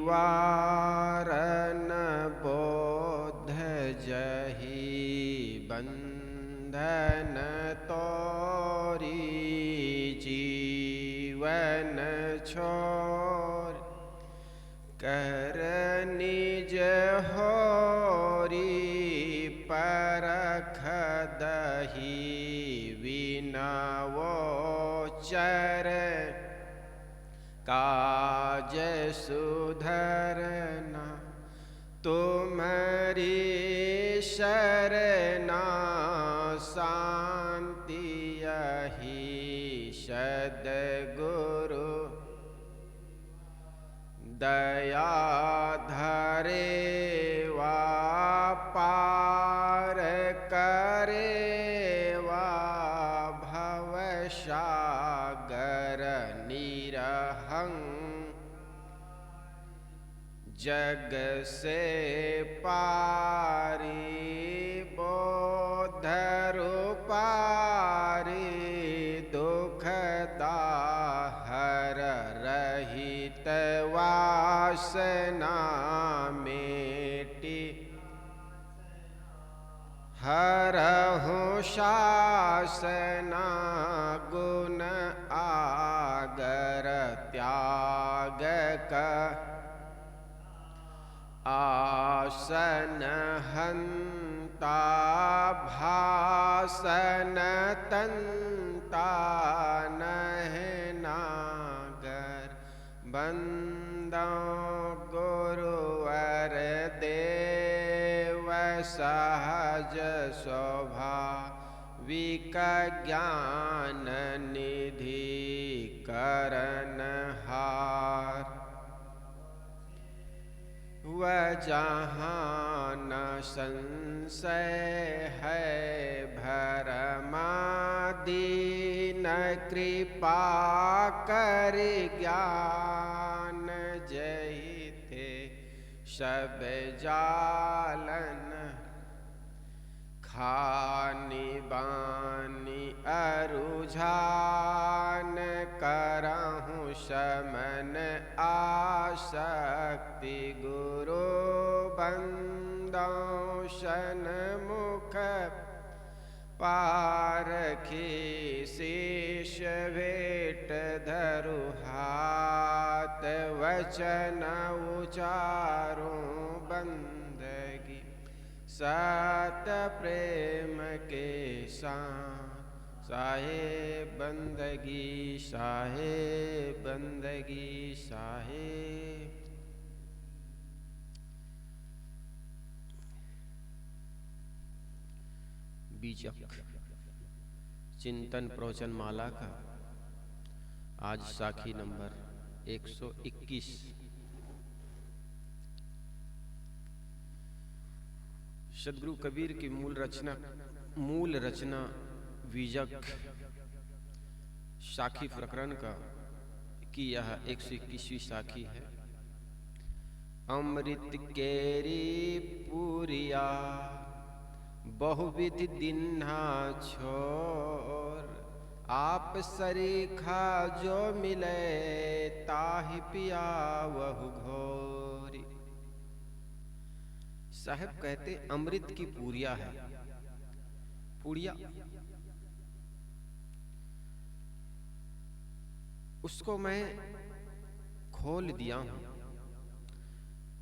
निवारण बोध जहि बंधन तोरी जीवन छोर कर निज होरी परख दही विनवो चर काज सुधरना तुम्हारी शरणा शांति यही सद्गुरु दया धरे वा पार करे वा भव सागर निरहं जग से पारी बोध रूपारी दुख दाहर रहित वासना मेटी हरहु शासना गुण आगर त्याग का आसन हंता भासन तंता नहनागर बंदो गुरुवर देव सहज स्वभाविक ज्ञान निधि करण हार वजहाँ न संशय है भरमादीन कृपा कर ज्ञान जहि थे सब जालन खानी बानी अरुझान करहूँ शमन आसक्ति गुरु बंदों सन्मुख पारखी शीश भेट धरु हाथ वचन उचारूं बंदगी सत प्रेम के साथ साहेब बंदगी साहेब बंदगी साहेब। बीजक चिंतन प्रवचन माला का आज साखी नंबर 121। सदगुरु कबीर की मूल रचना बीजक साखी प्रकरण का की यह 121वीं साखी है। अमृत केरी पूरिया बहुविधि दिन्हा छोर आप सरीखा जो मिले ताहि पिया वहु घोरी। साहब कहते अमृत की पूरिया है। पूरिया उसको मैं खोल दिया हूं।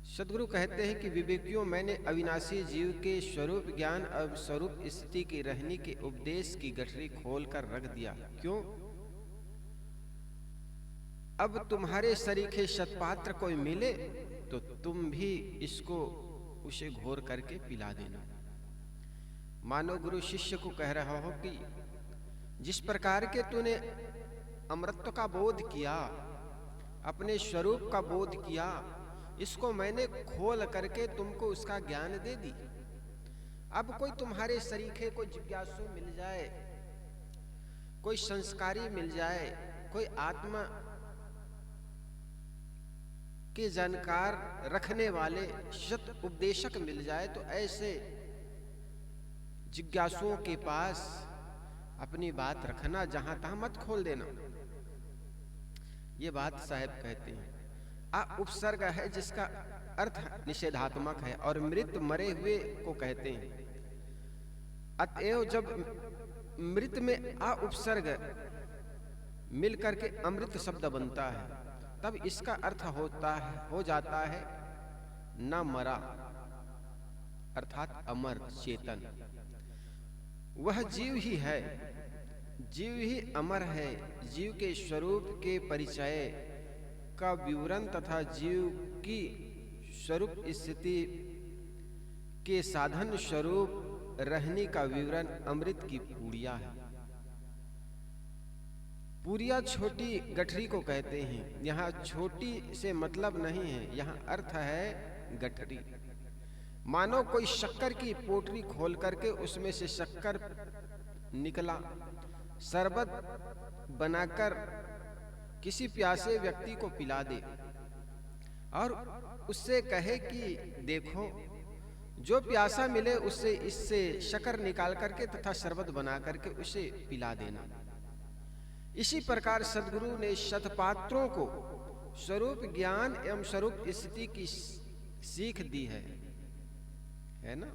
सदगुरु कहते हैं कि विवेकियों मैंने अविनाशी जीव के स्वरूप ज्ञान अब स्वरूप स्थिति की रहने के उपदेश की गठरी खोलकर रख दिया। क्यों? अब तुम्हारे सरीखे सत्पात्र कोई मिले तो तुम भी इसको उसे घोर करके पिला देना। मानो गुरु शिष्य को कह रहा हो कि जिस प्रकार के तूने अमृत का बोध किया, अपने स्वरूप का बोध किया, इसको मैंने खोल करके तुमको उसका ज्ञान दे दी। अब कोई तुम्हारे सरीखे को जिज्ञासु मिल जाए, कोई संस्कारी मिल जाए, कोई आत्मा के जानकार रखने वाले सत उपदेशक मिल जाए तो ऐसे जिज्ञासुओं के पास अपनी बात रखना, जहां तहां मत खोल देना। ये बात साहब कहते हैं। आ उपसर्ग है जिसका अर्थ निषेधात्मक है और मृत मरे हुए को कहते हैं। अतएव जब मृत में आ उपसर्ग मिल करके अमृत शब्द बनता है तब इसका अर्थ हो जाता है न मरा अर्थात अमर चेतन। वह जीव ही है, जीव ही अमर है। जीव के स्वरूप के परिचय का विवरण तथा जीव की स्वरूप स्थिति के साधन स्वरूप रहने का विवरण अमृत की पूरिया है। पूरिया छोटी गठरी को कहते हैं। यहाँ छोटी से मतलब नहीं है, यहाँ अर्थ है गठरी। मानो कोई शक्कर की पोटली खोल करके उसमें से शक्कर निकला, शरबत बनाकर किसी प्यासे व्यक्ति को पिला दे और उससे कहे कि देखो जो प्यासा मिले उससे इससे शक्कर निकाल करके तथा शरबत बना करके उसे पिला देना। इसी प्रकार सद्गुरु ने शतपात्रों को स्वरूप ज्ञान एवं स्वरूप स्थिति की सीख दी है ना,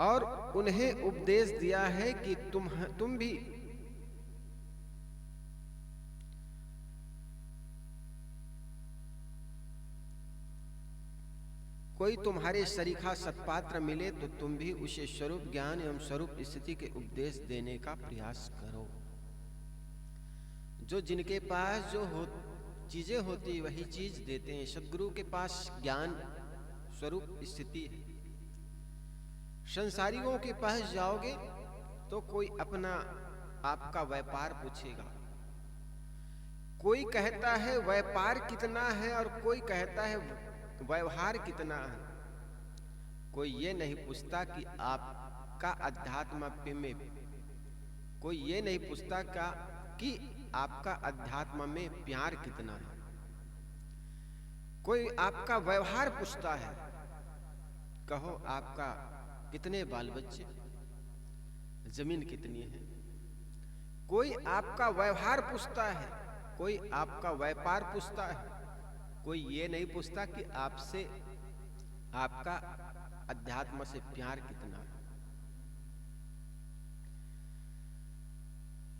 और उन्हें उपदेश दिया है कि तुम भी कोई तुम्हारे सरीखा सत्पात्र मिले तो तुम भी उसे स्वरूप ज्ञान एवं स्वरूप स्थिति के उपदेश देने का प्रयास करो। जो जिनके पास चीजें होती वही चीज देते हैं। सद्गुरु के पास ज्ञान स्वरूप स्थिति है। संसारियों के पास जाओगे तो कोई अपना आपका व्यापार पूछेगा। कोई कहता है व्यापार कितना है और कोई कहता है व्यवहार कितना है। कोई ये नहीं पूछता कि आपका अध्यात्म में, कोई ये नहीं पूछता कि आपका अध्यात्म में प्यार कितना है। कोई आपका व्यवहार पूछता है, कहो आपका कितने बाल बच्चे, जमीन कितनी है। कोई आपका व्यवहार पूछता है, कोई आपका व्यापार पूछता है। कोई ये नहीं पूछता कि आपसे आपका अध्यात्म से प्यार कितना है।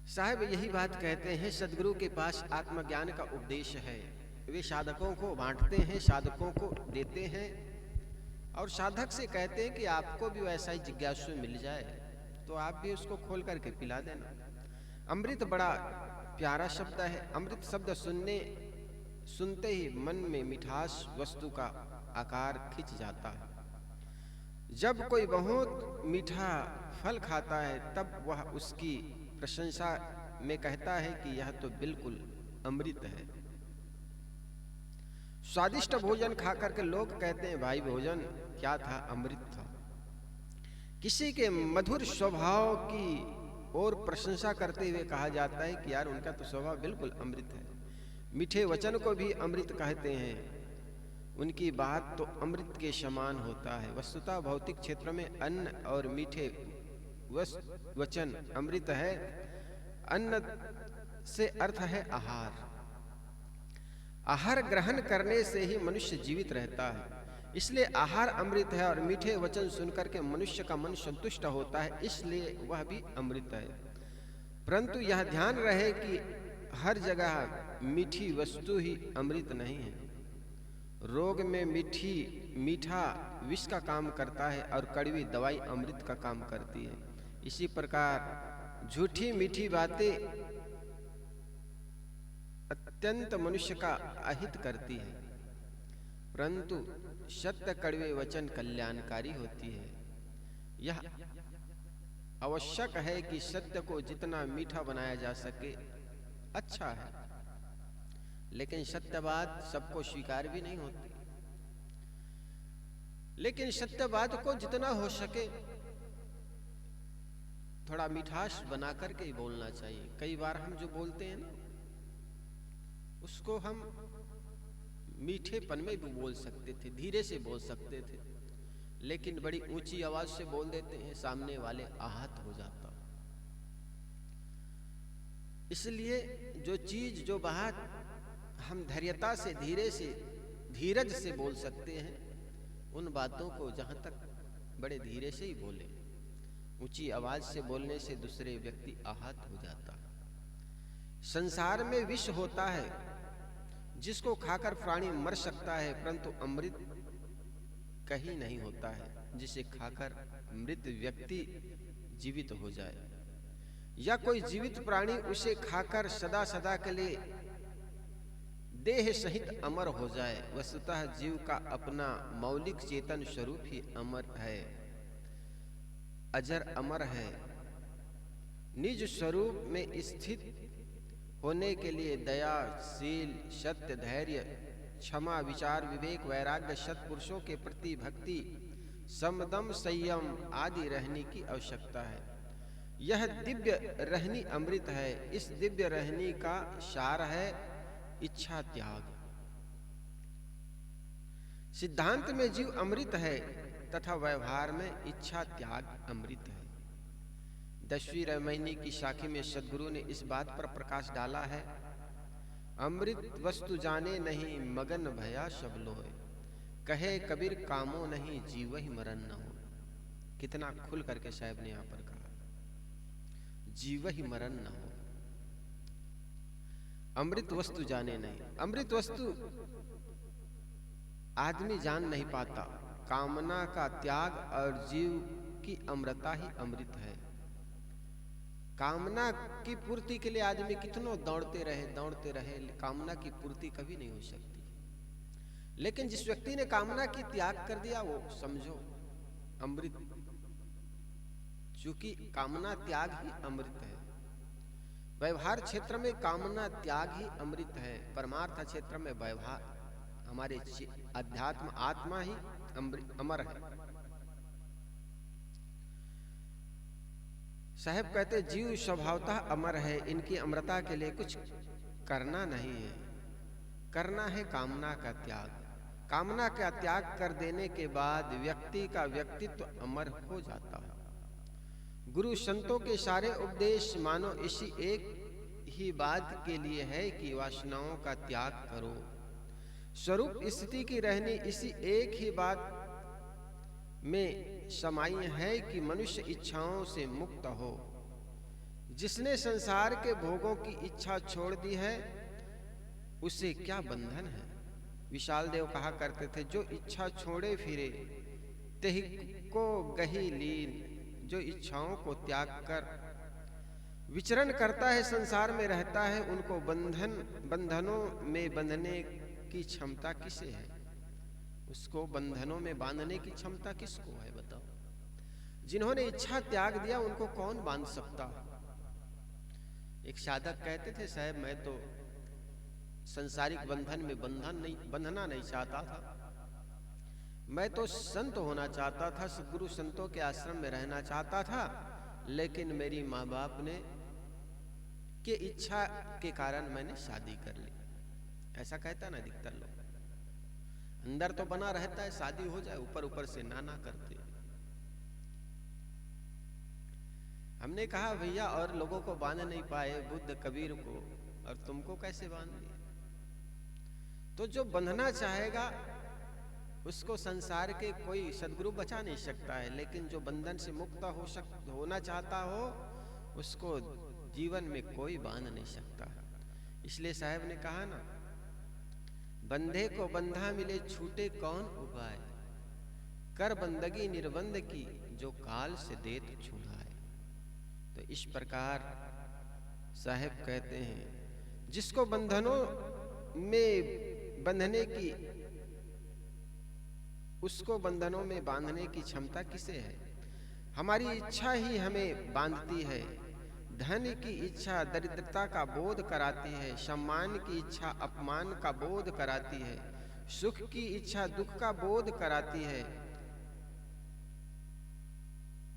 साहब यही बात कहते हैं, सद्गुरु के पास आत्मज्ञान का उपदेश है। वे साधकों को बांटते हैं, साधकों को देते हैं और साधक से कहते हैं कि आपको भी वैसा ही जिज्ञासु मिल जाए तो आप भी उसको खोल करके पिला देना। अमृत बड़ा प्यारा शब्द है। अमृत शब्द सुनते ही मन में मिठास वस्तु का आकार खिंच जाता है। जब कोई बहुत मीठा फल खाता है तब वह उसकी प्रशंसा में कहता है कि यह तो बिल्कुल अमृत है। स्वादिष्ट भोजन खा करके लोग कहते हैं भाई भोजन क्या था, अमृत था। किसी के मधुर स्वभाव की और प्रशंसा करते हुए कहा जाता है कि यार उनका तो स्वभाव बिल्कुल अमृत है। मीठे वचन को भी अमृत कहते हैं। उनकी बात तो अमृत के समान होता है। वस्तुतः भौतिक क्षेत्र में अन्न और मीठे वचन अमृत है। अन्न से अर्थ है आहार। आहार ग्रहण करने से ही मनुष्य जीवित रहता है। इसलिए आहार अमृत है और मीठे वचन सुनकर के मनुष्य का मन संतुष्ट होता है, इसलिए वह भी अमृत है। परंतु यह ध्यान रहे कि हर जगह मीठी वस्तु ही अमृत नहीं है। रोग में मीठा विष का काम करता है और कड़वी दवाई अमृत का काम करती है। इसी प्रकार झूठी मीठी बातें अत्यंत मनुष्य का अहित करती है, परंतु सत्य कड़वे वचन कल्याणकारी होती है। यह आवश्यक है कि सत्य को जितना मीठा बनाया जा सके अच्छा है, लेकिन सत्य बात सबको स्वीकार भी नहीं होती। लेकिन सत्य बात को जितना हो सके थोड़ा मिठास बना करके ही बोलना चाहिए। कई बार हम जो बोलते हैं ना उसको हम मीठेपन में भी बोल सकते थे, धीरे से बोल सकते थे, लेकिन बड़ी ऊंची आवाज से बोल देते हैं, सामने वाले आहत हो जाता। इसलिए जो चीज जो बात हम धैर्यता से, धीरज से बोल सकते हैं उन बातों को जहां तक बड़े धीरे से ही बोले। ऊंची आवाज से बोलने से दूसरे व्यक्ति आहत हो जाता है। संसार में विष होता है जिसको खाकर प्राणी मर सकता है, परंतु अमृत कहीं नहीं होता है जिसे खाकर मृत व्यक्ति जीवित हो जाए, या कोई जीवित प्राणी उसे खाकर सदा सदा के लिए देह सहित अमर हो जाए। वस्तुतः जीव का अपना मौलिक चेतन स्वरूप ही अमर है, अजर अमर है। निज स्वरूप में स्थित होने के लिए दया, शील, सत्य, धैर्य, क्षमा, विचार, विवेक, वैराग्य, सत्पुरुषों के प्रति भक्ति, समदम, संयम आदि रहने की आवश्यकता है। यह दिव्य रहनी अमृत है। इस दिव्य रहनी का सार है इच्छा त्याग। सिद्धांत में जीव अमृत है तथा व्यवहार में इच्छा त्याग अमृत है। 10वीं रामायणी की साखी में सद्गुरु ने इस बात पर प्रकाश डाला है, अमृत वस्तु जाने नहीं मगन भया सब लोए, कहे कबीर कामो नहीं जीव ही मरण न हो। कितना खुल करके साहब ने यहां पर कहा, जीव ही मरण न हो। अमृत वस्तु जाने नहीं। अमृत वस्तु आदमी जान नहीं पाता। कामना का त्याग और जीव की अमृता ही अमृत है। कामना की पूर्ति के लिए आदमी कितनों दौड़ते रहे, कामना की पूर्ति कभी नहीं हो सकती। लेकिन जिस व्यक्ति ने कामना की त्याग कर दिया वो समझो अमृत, क्योंकि कामना त्याग ही अमृत है। व्यवहार क्षेत्र में कामना त्याग ही अमृत है। परमार्थ क्षेत्र में व्यवहार, हमारे अध्यात्म आत्मा ही अमर है। साहब कहते जीव स्वभावतः अमर है, इनकी अमरता के लिए कुछ करना नहीं है, करना है कामना का त्याग। कामना का त्याग कर देने के बाद व्यक्ति का व्यक्तित्व अमर हो जाता है। गुरु संतों के सारे उपदेश मानो इसी एक ही बात के लिए है कि वासनाओं का त्याग करो। स्वरूप स्थिति की रहनी इसी एक ही बात में समाई है कि मनुष्य इच्छाओं से मुक्त हो। जिसने संसार के भोगों की इच्छा छोड़ दी है उसे क्या बंधन है। विशाल देव कहा करते थे, जो इच्छा छोड़े फिरे तेहि को गही लीन। जो इच्छाओं को त्याग कर विचरण करता है, संसार में रहता है, उनको बंधनों में बंधने की क्षमता किसे है। उसको बंधनों में बांधने की क्षमता किसको है बताओ। जिन्होंने इच्छा त्याग दिया उनको कौन बांध सकता। एक साधक कहते थे, साहब मैं तो संसारिक बंधन में बंधना नहीं चाहता था, मैं तो संत होना चाहता था, सद्गुरु संतों के आश्रम में रहना चाहता था, लेकिन मेरी माँ बाप ने के इच्छा के कारण मैंने शादी कर ली। ऐसा कहता ना अधिकतर लोग, अंदर तो बना रहता है शादी हो जाए, ऊपर ऊपर से नाना करते। हमने कहा भैया और लोगों को बांध नहीं पाए, बुद्ध कबीर को, और तुमको कैसे बांध दिया। तो जो बंधना चाहेगा उसको संसार के कोई सद्गुरु बचा नहीं सकता है, लेकिन जो बंधन से मुक्त होना चाहता हो उसको जीवन में कोई बांध नहीं सकता। इसलिए साहब ने कहा ना, बंधे को बंधा मिले छूटे कौन उपाय, कर बंदगी निर्बंध की जो काल से देत छुड़ाए। तो इस प्रकार साहब कहते हैं, जिसको बंधनों में बंधने की, उसको बंधनों में बांधने की क्षमता किसे है। हमारी इच्छा ही हमें बांधती है। धन की इच्छा दरिद्रता का बोध कराती है, सम्मान की इच्छा अपमान का बोध कराती है, सुख की इच्छा दुख का बोध कराती है।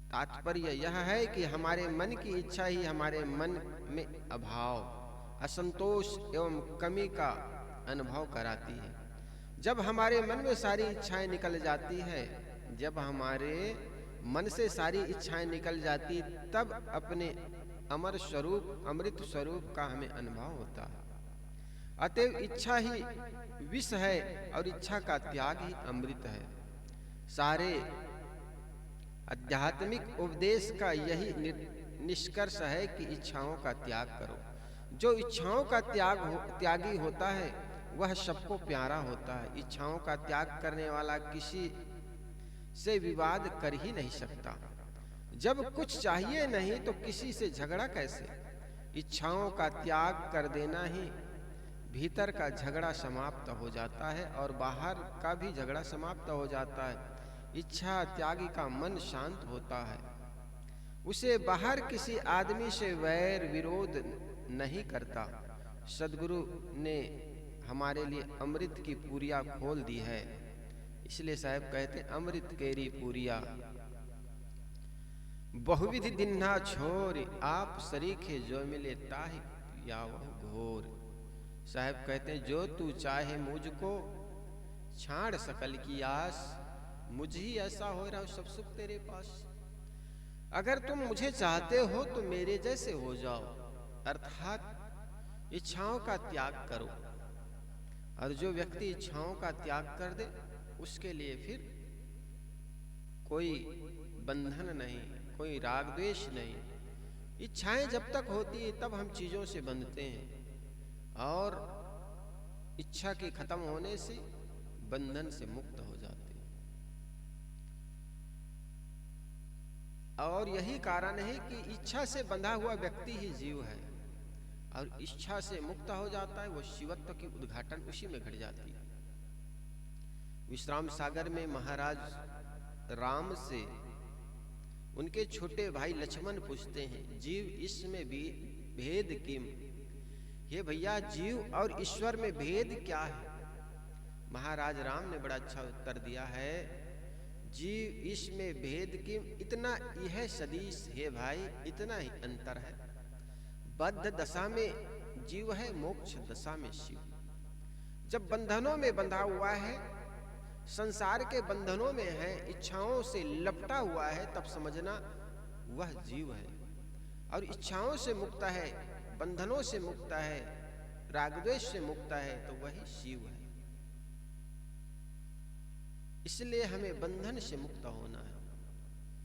तात्पर्य यह है कि हमारे मन की इच्छा ही हमारे मन में अभाव, असंतोष एवं कमी का अनुभव कराती है। जब हमारे मन में सारी इच्छाएं निकल जाती है, जब हमारे मन से सारी इच्छाएं निकल जाती, तब अपने अमर स्वरूप, अमृत स्वरूप का हमें अनुभव होता है। अतएव इच्छा ही विष है और इच्छा का त्याग ही अमृत है। सारे आध्यात्मिक उपदेश का यही निष्कर्ष है कि इच्छाओं का त्याग करो। जो इच्छाओं का त्यागी होता है वह सबको प्यारा होता है। इच्छाओं का त्याग करने वाला किसी से विवाद कर ही नहीं सकता। जब कुछ चाहिए नहीं तो किसी से झगड़ा कैसे। इच्छाओं का त्याग कर देना ही भीतर का झगड़ा समाप्त हो जाता है और बाहर का भी झगड़ा समाप्त हो जाता है। इच्छा त्यागी का मन शांत होता है, उसे बाहर किसी आदमी से वैर विरोध नहीं करता। सद्गुरु ने हमारे लिए अमृत की पूरिया खोल दी है, इसलिए साहब कहते अमृत केरी पूरिया बहुविधि दिन्हा छोर, आप सरीखे जो मिले ताहि पियावहु घोर। साहब कहते हैं जो तू चाहे मुझको छाड़ सकल की आस, मुझ ही ऐसा हो रहा सब सुख तेरे पास। अगर तुम मुझे चाहते हो तो मेरे जैसे हो जाओ, अर्थात इच्छाओं का त्याग करो। और जो व्यक्ति इच्छाओं का त्याग कर दे उसके लिए फिर कोई बंधन नहीं, कोई राग द्वेष नहीं। इच्छाएं जब तक होती है तब हम चीजों से बंधते हैं और इच्छा के खत्म होने से बंधन से मुक्त हो जाते हैं। और यही कारण है कि इच्छा से बंधा हुआ व्यक्ति ही जीव है और इच्छा से मुक्त हो जाता है, वो शिवत्व की उद्घाटन उसी में घट जाती है। विश्राम सागर में महाराज राम से उनके छोटे भाई लक्ष्मण पूछते हैं, जीव इसमें भी भेद किम। ये भैया जीव और ईश्वर में भेद क्या है। महाराज राम ने बड़ा अच्छा उत्तर दिया है, जीव इसमें भेद किम, इतना यह सदीश है भाई, इतना ही अंतर है। बद्ध दशा में जीव है, मोक्ष दशा में शिव। जब बंधनों में बंधा हुआ है, संसार के बंधनों में है, इच्छाओं से लपटा हुआ है, तब समझना वह जीव है। और इच्छाओं से मुक्त है, बंधनों से मुक्त है, रागद्वेष से मुक्त है, तो वही शिव है। इसलिए हमें बंधन से मुक्त होना है।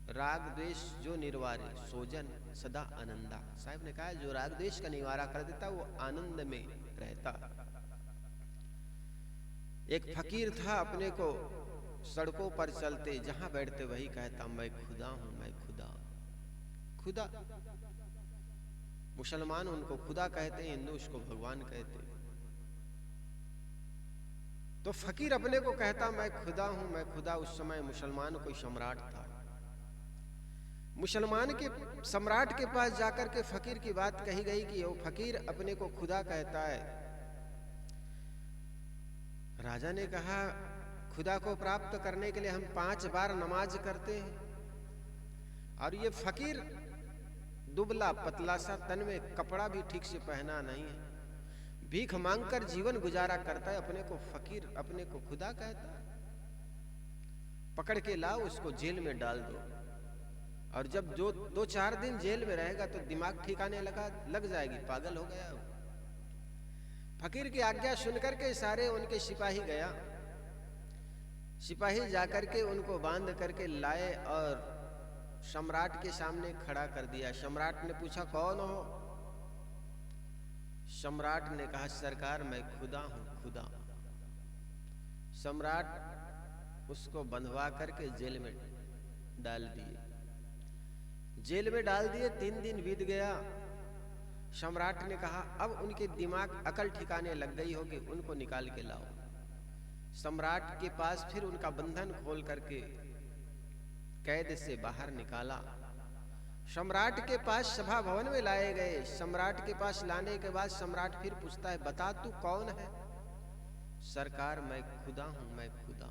राग द्वेष जो निर्वारे सोजन सदा आनंदा। साहब ने कहा जो राग द्वेष का निवारा कर देता वो आनंद में रहता। एक फकीर था, अपने को सड़कों पर चलते जहां बैठते वही कहता, मैं खुदा हूं, मैं खुदा। खुदा मुसलमान उनको खुदा कहते, हिंदू उसको भगवान कहते। तो फकीर अपने को कहता मैं खुदा हूं, मैं खुदा। उस समय मुसलमान कोई सम्राट था। मुसलमान के सम्राट के पास जाकर के फकीर की बात कही गई कि वो फकीर अपने को खुदा कहता है। राजा ने कहा खुदा को प्राप्त करने के लिए हम 5 बार नमाज करते हैं और ये फकीर दुबला पतला सा, तन में कपड़ा भी ठीक से पहना नहीं है, भीख मांगकर जीवन गुजारा करता है, अपने को फकीर, अपने को खुदा कहता है। पकड़ के लाओ, उसको जेल में डाल दो। और जब जो 2-4 दिन जेल में रहेगा तो दिमाग ठिकाने लग जाएगी, पागल हो गया। फकीर की आज्ञा सुनकर के सारे उनके सिपाही गया। सिपाही जाकर के उनको बांध करके लाए और सम्राट के सामने खड़ा कर दिया। सम्राट ने पूछा कौन हो। सम्राट ने कहा सरकार मैं खुदा हूं, खुदा। सम्राट उसको बंधवा करके जेल में डाल दिए। जेल में डाल दिए, 3 दिन बीत गया। सम्राट ने कहा अब उनके दिमाग अकल ठिकाने लग गई होगी, उनको निकाल के लाओ। सम्राट के पास फिर उनका बंधन खोल करके कैद से बाहर निकाला। सम्राट के पास सभा भवन में लाए गए। सम्राट के पास लाने के बाद सम्राट फिर पूछता है बता तू कौन है। सरकार मैं खुदा हूं, मैं खुदा।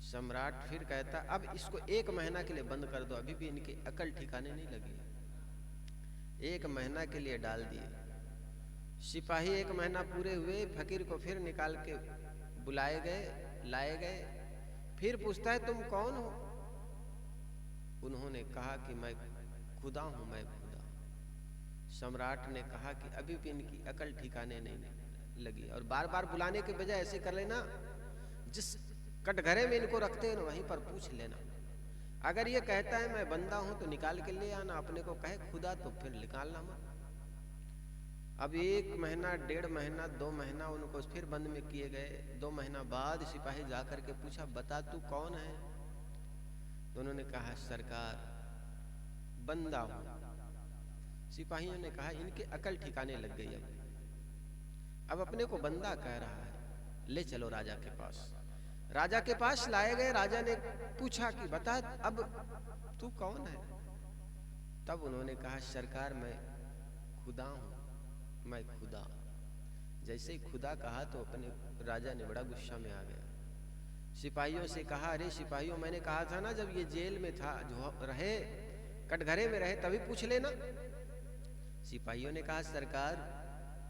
सम्राट फिर कहता अब इसको 1 महीना के लिए बंद कर दो, अभी भी इनकी अकल ठिकाने नहीं लगी। 1 महीना के लिए डाल दिए। सिपाही 1 महीना पूरे हुए, फकीर को फिर निकाल के बुलाए गए, लाए गए। फिर पूछता है तुम कौन हो। उन्होंने कहा कि मैं खुदा हूं, मैं खुदा। सम्राट ने कहा कि अभी भी इनकी अकल ठिकाने नहीं लगी, और बार बार बुलाने के बजाय ऐसे कर लेना, जिस कटघरे में इनको रखते हैं ना वहीं पर पूछ लेना। अगर ये कहता है मैं बंदा हूं तो निकाल के ले आना, अपने को कहे खुदा तो फिर निकालना मत। अब 1 महीना, 1.5 महीना, 2 महीना उनको फिर बंद में किए गए। 2 महीना बाद सिपाही जाकर के पूछा, बता तू कौन है? तो उन्होंने कहा, सरकार बंदा हूं। सिपाहियों ने कहा, इनके अकल ठिकाने लग गई, अब अपने को बंदा कह रहा है, ले चलो राजा के पास। राजा के पास लाए गए। राजा ने पूछा कि बता अब तू कौन है? तब उन्होंने कहा, सरकार मैं खुदा हूं, मैं खुदा। जैसे ही खुदा कहा तो अपने राजा ने बड़ा गुस्सा में आ गया। सिपाहियों से कहा, अरे सिपाहियों, मैंने कहा था ना जब ये जेल में था, जो रहे कटघरे में रहे, तभी पूछ लेना। सिपाहियों ने कहा, सरकार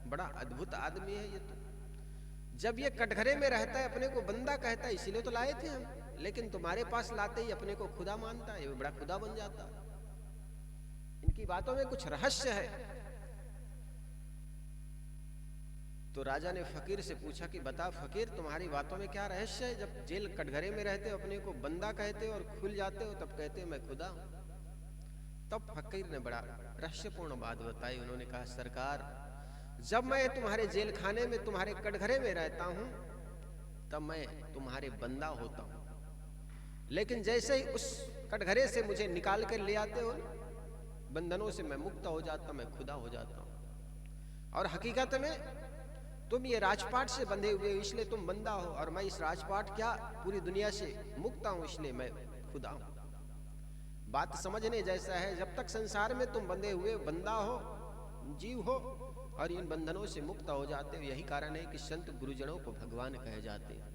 बड़ा अद्भुत आदमी है ये तो, जब ये कटघरे में रहता है अपने को बंदा कहता है, इसीलिए तो लाए थे हम, लेकिन तुम्हारे पास लाते ही अपने को खुदा मानता है, ये बड़ा खुदा बन जाता है। इनकी बातों में कुछ रहस्य है। तो राजा ने फकीर से पूछा कि बता फकीर, तुम्हारी बातों में क्या रहस्य है? जब जेल कटघरे में रहते हो अपने को बंदा कहते हो और खुल जाते हो तब कहते हो मैं खुदा हूं। तब फकीर ने बड़ा रहस्यपूर्ण बात बताई। उन्होंने कहा, सरकार जब मैं तुम्हारे जेल खाने में तुम्हारे कटघरे में रहता हूं तब मैं तुम्हारे बंदा होता हूं, लेकिन जैसे ही उस कटघरे से मुझे निकाल कर ले आते हो, बंधनों से मैं मुक्त हो जाता, मैं खुदा हो जाता हूं। और हकीकत में तुम ये राजपाट से बंधे हुए हो इसलिए तुम बंदा हो, और मैं इस राजपाट क्या पूरी दुनिया से मुक्त हूं इसलिए मैं खुदा हूं। बात समझने जैसा है। जब तक संसार में तुम बंधे हुए बंदा हो, जीव हो, और इन बंधनों से मुक्त हो जाते हो, यही कारण है कि संत गुरुजनों को भगवान कहे जाते हैं।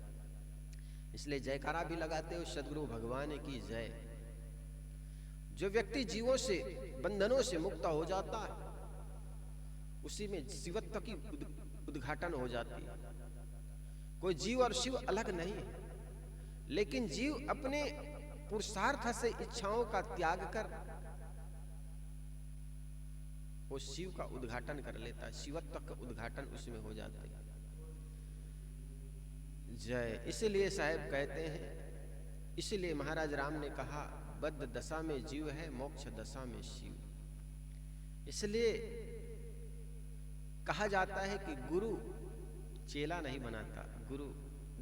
इसलिए जयकारा भी लगाते हो, सदगुरु भगवान की जय। जो व्यक्ति जीवों से बंधनों से मुक्त हो जाता है उसी में शिवत्व की उद्घाटन हो जाती है। कोई जीव और शिव अलग नहीं है, लेकिन जीव अपने पुरुषार्थ से इच्छाओं का त्याग कर वो शिव का उद्घाटन कर लेता है, शिवत्व का उद्घाटन उसमें हो जाता है। जय। इसलिए साहब कहते हैं, इसलिए महाराज राम ने कहा, बद्ध दशा में जीव है, मोक्ष दशा में शिव। इसलिए कहा जाता है कि गुरु चेला नहीं बनाता, गुरु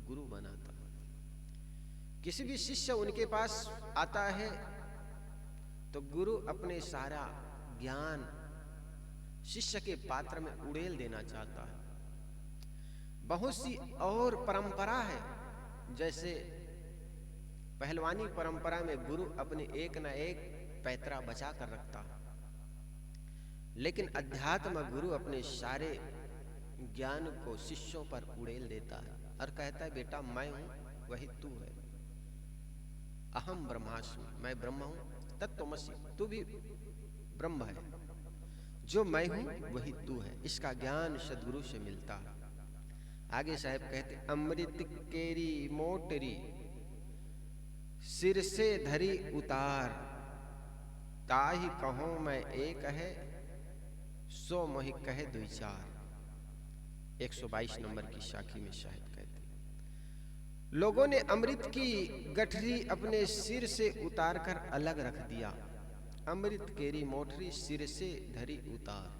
गुरु बनाता। किसी भी शिष्य उनके पास आता है तो गुरु अपने सारा ज्ञान शिष्य के पात्र में उड़ेल देना चाहता है। बहुत सी और परंपरा है, जैसे पहलवानी परंपरा में गुरु अपने एक न एक पैतरा बचा कर रखता है, लेकिन अध्यात्म गुरु अपने सारे ज्ञान को शिष्यों पर उड़ेल देता है और कहता है, बेटा मैं हूं वही तू है, अहम ब्रह्मास्मि, मैं ब्रह्म हूं, तत्त्वमसि, तू भी ब्रह्म है, जो मैं हूं वही तू है। इसका ज्ञान सदगुरु से मिलता है। आगे साहब कहते, अमृत केरी मोटरी सिर से धरी उतार, ताहि कहो मैं एक है, सो मोहि कहे दुई चार। 122 नंबर की शाखी में शायद कहते, लोगों ने अमृत की गठरी अपने सिर से उतार कर अलग रख दिया। अमृत केरी मोटरी सिर से धरी उतार,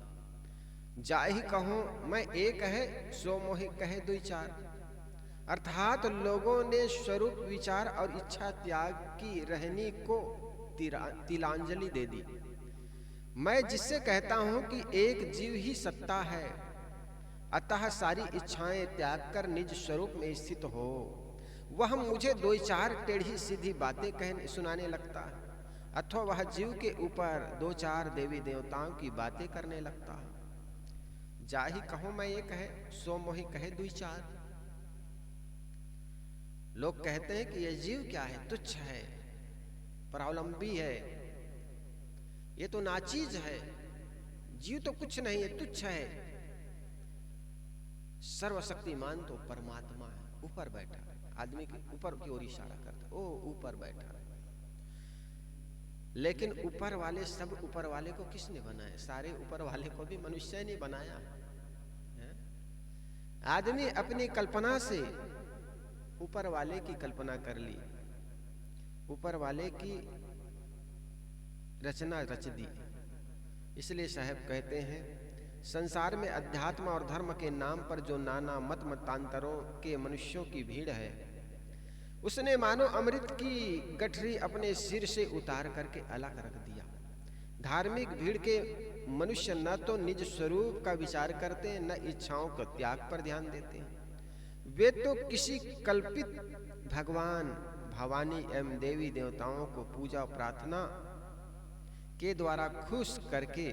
जाहि कहो मैं एक है, सो मोहि कहे दुई चार। अर्थात लोगों ने स्वरूप विचार और इच्छा त्याग की रहनी को तिलांजलि दे दी। मैं जिससे कहता हूं कि एक जीव ही सत्ता है, अतः सारी इच्छाएं त्याग कर निज स्वरूप में स्थित हो, वह मुझे दो चार टेढ़ी सीधी बातें कहने सुनाने लगता है, अथवा वह जीव के ऊपर 2-4 देवी देवताओं की बातें करने लगता है। जाहि कहो मैं एक है, सो मोहि कहे दुई चार। लोग कहते हैं कि यह जीव क्या है, तुच्छ है, परावलंबी है, ये तो नाचीज है, जीव तो कुछ नहीं है, तुच्छ है। सर्वशक्तिमान तो परमात्मा है, ऊपर बैठा है, आदमी के ऊपर की ओर इशारा करता है, ओ ऊपर बैठा है। लेकिन ऊपर वाले सब ऊपर वाले को किसने बनाया? सारे ऊपर वाले को भी मनुष्य ने बनाया है। आदमी अपनी कल्पना से ऊपर वाले की कल्पना कर ली, ऊपर वाले की रचना रच दी। इसलिए साहब कहते हैं, संसार में अध्यात्म और धर्म के नाम पर जो नाना मत मतांतरों के मनुष्यों की भीड़ है, उसने मानो अमृत की गठरी अपने सिर से उतार करके अलग रख दिया। धार्मिक भीड़ के मनुष्य न तो निज स्वरूप का विचार करते हैं, न इच्छाओं के त्याग पर ध्यान देते हैं। वे तो किसी कल्पित भगवान, भवानी एवं देवी देवताओं को पूजा प्रार्थना के द्वारा खुश करके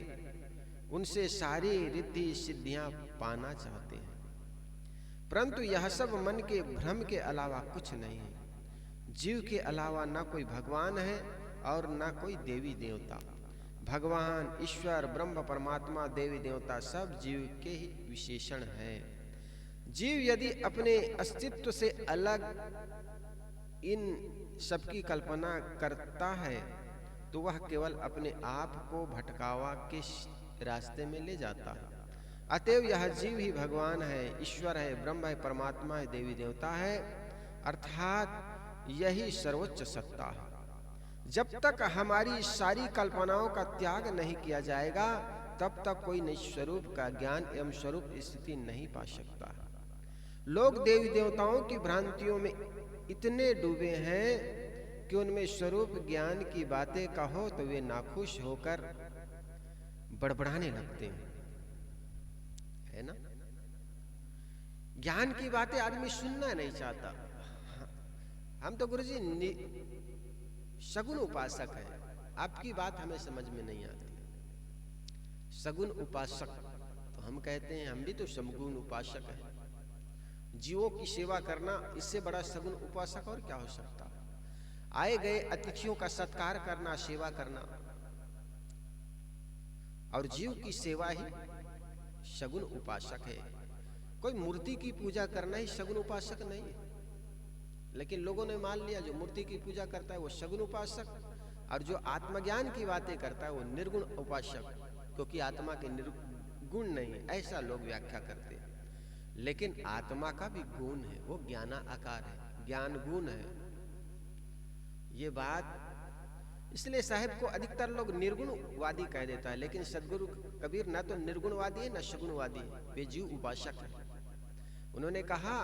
उनसे सारी रिद्धि सिद्धियां पाना चाहते हैं। परंतु यह सब मन के भ्रम के अलावा कुछ नहीं है। जीव के अलावा ना कोई भगवान है और ना कोई देवी देवता। भगवान, ईश्वर, ब्रह्म, परमात्मा, देवी देवता सब जीव के ही विशेषण है। जीव यदि अपने अस्तित्व से अलग इन सबकी कल्पना करता है तो वह केवल अपने आप को भटकावा के रास्ते में ले जाता है। अतएव यह जीव ही भगवान है, ईश्वर है, ब्रह्म है, परमात्मा है, देवी देवता है, अर्थात यही सर्वोच्च सत्ता है। जब तक हमारी सारी कल्पनाओं का त्याग नहीं किया जाएगा, तब तक कोई निज स्वरूप का ज्ञान एवं स्वरूप स्थिति नहीं पा सकता। लोग देवी देवताओं की भ्रांतियों में इतने डूबे हैं कि उनमें स्वरूप ज्ञान की बातें कहो तो वे नाखुश होकर बड़बड़ाने लगते हैं, है ना। ज्ञान की बातें आदमी सुनना नहीं चाहता। हम तो गुरुजी सगुन उपासक हैं, आपकी बात हमें समझ में नहीं आती। सगुन उपासक तो हम कहते हैं, हम भी तो सगुन उपासक हैं। जीवों की सेवा करना, इससे बड़ा सगुन उपासक और क्या हो सकता। आए गए अतिथियों का सत्कार करना, सेवा करना, और जीव की सेवा ही सगुन उपासक है। कोई मूर्ति की पूजा करना ही सगुन उपासक नहीं है। लेकिन लोगों ने मान लिया जो मूर्ति की पूजा करता है वो सगुन उपासक, और जो आत्मज्ञान की बातें करता है वो निर्गुण उपासक, क्योंकि आत्मा के निर्गुण नहीं, ऐसा लोग व्याख्या करते हैं। लेकिन आत्मा का भी गुण है, वो ज्ञानाकार है, ज्ञान गुण है। ये बात इसलिए साहब को अधिकतर लोग निर्गुणवादी कह देता है, लेकिन सदगुरु कबीर न तो निर्गुणवादी है न सगुणवादी है, वे जीव उपासक है। उन्होंने कहा,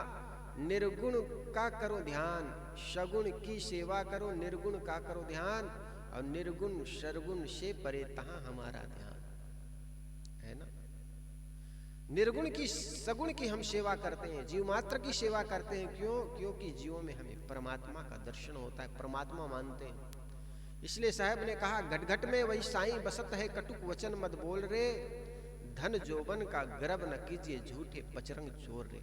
निर्गुण का करो ध्यान, सगुण की सेवा करो, निर्गुण का करो ध्यान, और निर्गुण सरगुण से परे तहां हमारा ध्यान, है ना। निर्गुण की सगुण की हम सेवा करते हैं, जीव मात्र की सेवा करते हैं। क्यों? क्योंकि जीवों में हमें परमात्मा का दर्शन होता है, परमात्मा मानते हैं। इसलिए साहब ने कहा, घट घट में वही साईं बसत है, कटुक वचन मत बोल रे, धन जोबन का गर्व न कीजिए, झूठे पचरंग चोर रे।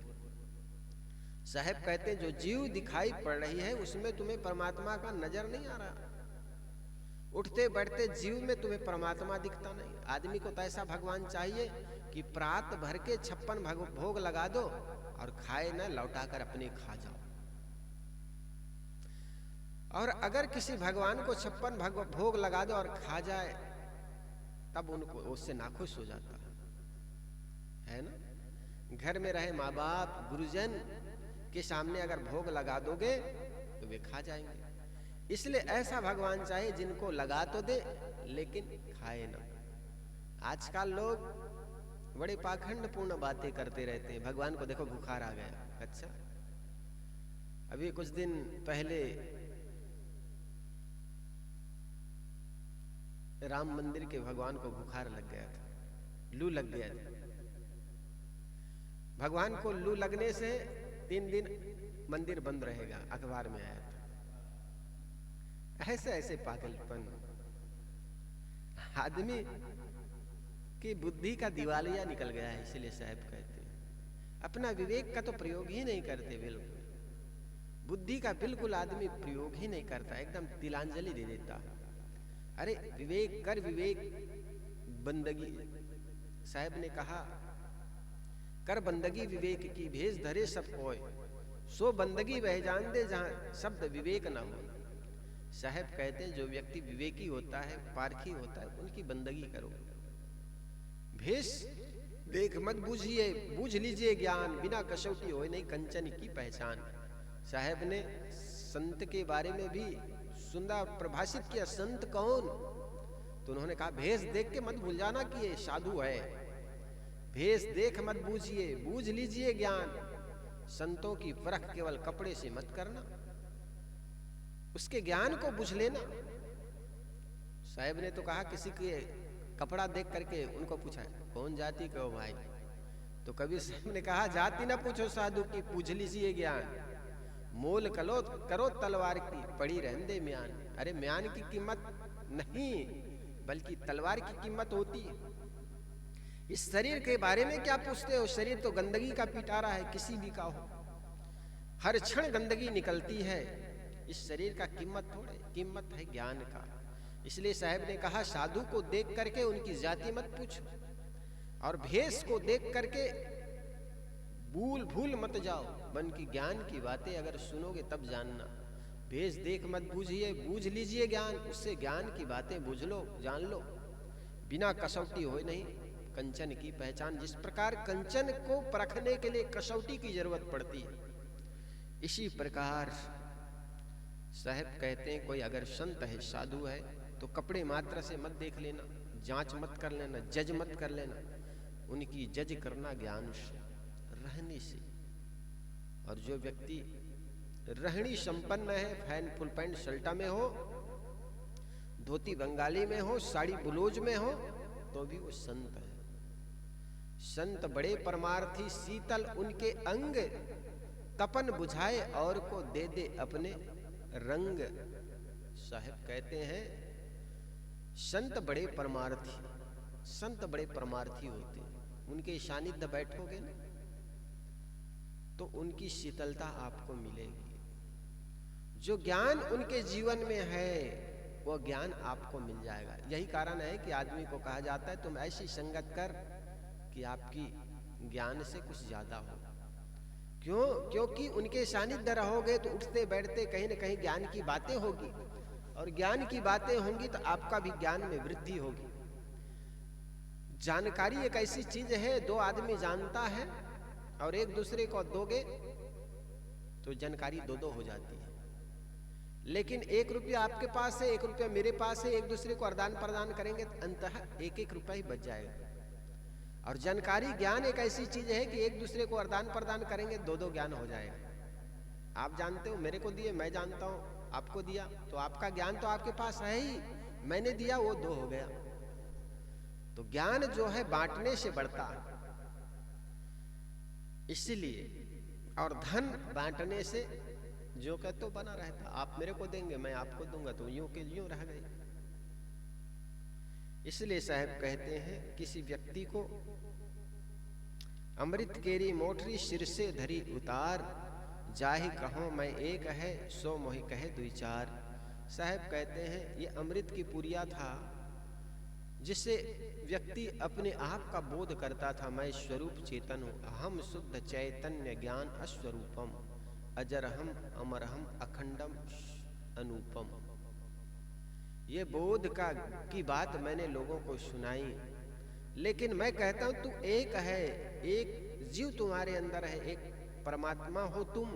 साहब कहते हैं, जो जीव दिखाई पड़ रही है उसमें तुम्हें परमात्मा का नजर नहीं आ रहा। उठते बैठते जीव में तुम्हें परमात्मा दिखता नहीं। आदमी को तो ऐसा भगवान चाहिए कि प्रात भर के 56 भोग लगा दो और खाए न, लौटाकर अपने खा जाओ। और अगर किसी भगवान को 56 भोग लगा दो और खा जाए, तब उनको उससे नाखुश हो जाता है ना। घर में रहे माँ बाप, गुरुजन के सामने अगर भोग लगा दोगे तो वे खा जाएंगे। इसलिए ऐसा भगवान चाहिए जिनको लगा तो दे लेकिन खाए ना। आजकल लोग बड़े पाखंडपूर्ण बातें करते रहते हैं। भगवान को देखो बुखार आ गया। अच्छा, अभी कुछ दिन पहले राम मंदिर के भगवान को बुखार लग गया था, लू लग गया था। भगवान को लू लगने से 3 दिन मंदिर बंद रहेगा, अखबार में आया था। ऐसे ऐसे पागलपन, आदमी की बुद्धि का दिवालिया निकल गया है। इसलिए साहब कहते हैं, अपना विवेक का तो प्रयोग ही नहीं करते, बिल्कुल बुद्धि का बिल्कुल आदमी प्रयोग ही नहीं करता, एकदम तिलांजलि दे देता। अरे विवेक कर, विवेक बंदगी। साहब ने कहा, कर बंदगी विवेक की, भेज धरे सब कोय, सो बंदगी वह जान दे जहां शब्द विवेक न हो। साहब कहते हैं जो व्यक्ति विवेकी होता है, पारखी होता है, उनकी बंदगी करो। भेष देख मत बूझिए, बूझ लीजिए ज्ञान, बिना कसौटी होए नहीं कंचन की पहचान। साहब ने संत के बारे में भी सुंदर प्रभाषित किया, संत कौन? तो उन्होंने कहा भेष देख के मत भूल जाना कि ये साधु है। भेष देख मत बूझिए, बूझ लीजिए ज्ञान। संतों की परख केवल कपड़े से मत करना, उसके ज्ञान को बुझ लेना। साहब ने तो कहा किसी के कपड़ा देख करके उनको पूछा कौन जाति का हो भाई? तो कबीर साहब ने कहा जाति ना पूछो साधु की, पूछ लीजिए ज्ञान। मोल करो तलवार की, पड़ी रहने म्यान। अरे म्यान की कीमत नहीं, बल्कि तलवार की कीमत होती है। इस शरीर के बारे में क्या पूछते हो? शरीर तो गंदगी का पिटारा है, किसी भी का हो, हर क्षण गंदगी निकलती है। इस शरीर का कीमत थोड़े, कीमत है ज्ञान का। इसलिए साहब ने कहा साधु को देख करके उनकी जाति मत पूछो, और भेष को देख करके भूल मत जाओ। मन की ज्ञान की बातें अगर सुनोगे तब जानना। भेष देख मत बूझिए, बूझ लीजिए ज्ञान। उससे ज्ञान की बातें बुझ लो, जान लो, बिना कसौटी होए नहीं कंचन की पहचान। जिस प्रकार कंचन को परखने के लिए कसौटी की जरूरत पड़ती है, इसी प्रकार साहब कहते हैं कोई अगर संत है, साधु है, तो कपड़े मात्र से मत देख लेना, जांच मत कर लेना, जज मत कर लेना। उनकी जज करना ज्ञान से, रहने से। और जो व्यक्ति रहनी संपन्न है, फैन फुल पैंट शल्टा में हो, धोती बंगाली में हो, साड़ी ब्लाउज में हो, तो भी वो संत है। संत बड़े परमार्थी, शीतल उनके अंग, तपन बुझाए और को दे दे अपने रंग। साहब कहते हैं संत बड़े परमार्थी, संत बड़े परमार्थी होते हैं। उनके सानिध्य बैठोगे ना तो उनकी शीतलता आपको मिलेगी। जो ज्ञान उनके जीवन में है वो ज्ञान आपको मिल जाएगा। यही कारण है कि आदमी को कहा जाता है तुम ऐसी संगत कर कि आपकी ज्ञान से कुछ ज्यादा हो। क्यों? क्योंकि उनके सानिध्य रहोगे तो उठते बैठते कहीं न कहीं ज्ञान की बातें होगी, और ज्ञान की बातें होंगी तो आपका भी ज्ञान में वृद्धि होगी। जानकारी एक ऐसी चीज है, दो आदमी जानता है और एक दूसरे को दोगे तो जानकारी दो दो हो जाती है। लेकिन 1 रुपया आपके पास है, 1 रुपया मेरे पास है, एक दूसरे को आदान प्रदान करेंगे तो अंततः 1-1 रुपया ही बच जाएगा। और जानकारी ज्ञान एक ऐसी चीज है कि एक दूसरे को आदान प्रदान करेंगे, दो दो ज्ञान हो जाएगा। आप जानते हो, मेरे को दिए, मैं जानता हूं आपको दिया, तो आपका ज्ञान तो आपके पास है ही, मैंने दिया वो 2 हो गया। तो ज्ञान जो है बांटने से बढ़ता है, इसलिए। और धन बांटने से जो कह तो बना रहता। आप मेरे को देंगे, मैं आपको दूंगा, तो यूं के यूं रह गए। इसलिए साहब कहते हैं किसी व्यक्ति को अमृत केरी मोटरी सिर से धरी उतार, जाहि कहो मैं एक है सो मोहि कहे दुई चार। साहब कहते हैं ये अमृत की पुरिया था, जिससे व्यक्ति अपने आप का बोध करता था, मैं स्वरूप चेतन हूँ, अहम शुद्ध चैतन्य ज्ञान अस्वरूपम, अजरहम अमरहम अखंडम अनुपम। ये बोध की बात मैंने लोगों को सुनाई, लेकिन मैं कहता हूं तू एक है, एक जीव तुम्हारे अंदर है, एक परमात्मा हो तुम।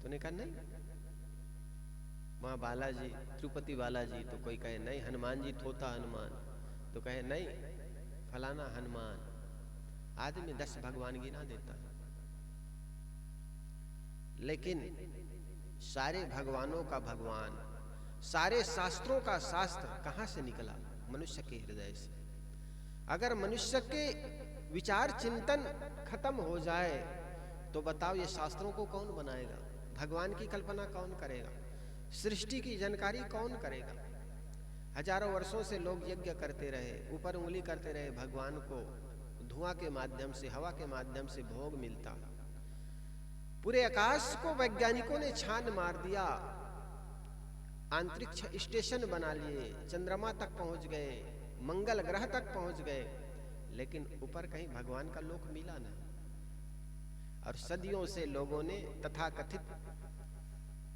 तूने कहा नहीं, वहां बालाजी, तिरुपति बालाजी, तो कोई कहे नहीं हनुमान जी थोथा हनुमान, तो कहे नहीं फलाना हनुमान। आदमी 10 भगवान गिना देता है, लेकिन सारे भगवानों का भगवान, सारे शास्त्रों का शास्त्र कहां से निकला? मनुष्य के हृदय से। अगर मनुष्य के विचार चिंतन खत्म हो जाए तो बताओ ये शास्त्रों को कौन बनाएगा? भगवान की कल्पना कौन करेगा? सृष्टि की जानकारी कौन करेगा? हजारों वर्षों से लोग यज्ञ करते रहे, ऊपर उंगली करते रहे, भगवान को धुआं के माध्यम से, हवा के माध्यम से भोग मिलता। पूरे आकाश को वैज्ञानिकों ने छान मार दिया, अंतरिक्ष स्टेशन बना लिए, चंद्रमा तक पहुंच गए, मंगल ग्रह तक पहुंच गए, लेकिन ऊपर कहीं भगवान का लोक मिला नहीं। और सदियों से लोगों ने तथाकथित